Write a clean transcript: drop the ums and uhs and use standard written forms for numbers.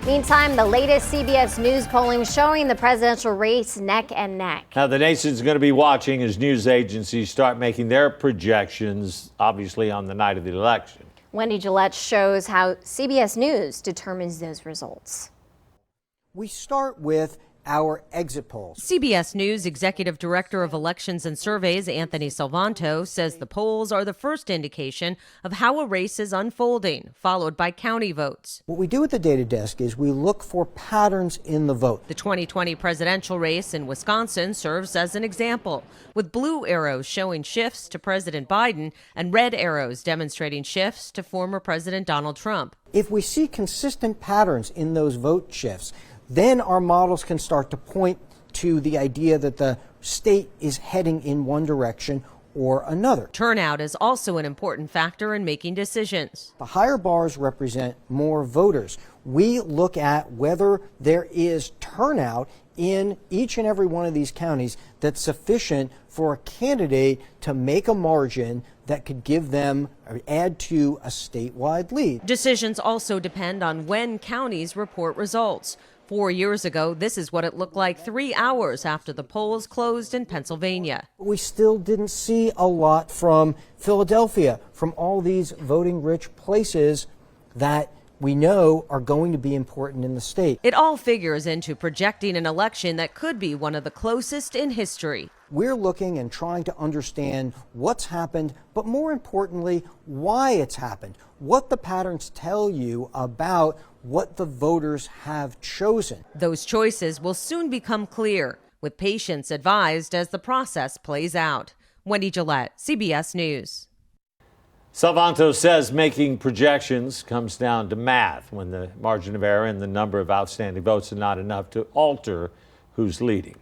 Meantime, the latest CBS News polling showing the presidential race neck and neck. Now, the nation's going to be watching as news agencies start making their projections, obviously on the night of the election. Wendy Gillette shows how CBS News determines those results. We start with our exit polls. CBS News Executive Director of Elections and Surveys Anthony Salvanto says the polls are the first indication of how a race is unfolding, followed by county votes. What we do at the data desk is we look for patterns in the vote. The 2020 presidential race in Wisconsin serves as an example, with blue arrows showing shifts to President Biden and red arrows demonstrating shifts to former President Donald Trump. If we see consistent patterns in those vote shifts, then our models can start to point to the idea that the state is heading in one direction or another. Turnout is also an important factor in making decisions. The higher bars represent more voters. We look at whether there is turnout in each and every one of these counties that's sufficient for a candidate to make a margin that could give them or add to a statewide lead. Decisions also depend on when counties report results. 4 years ago, this is what it looked like 3 hours after the polls closed in Pennsylvania. We still didn't see a lot from Philadelphia, from all these voting-rich places that we know are going to be important in the state. It all figures into projecting an election that could be one of the closest in history. We're looking and trying to understand what's happened, but more importantly, why it's happened, what the patterns tell you about what the voters have chosen. Those choices will soon become clear, with patience advised as the process plays out. Wendy Gillette, CBS News. Salvanto says making projections comes down to math when the margin of error and the number of outstanding votes are not enough to alter who's leading.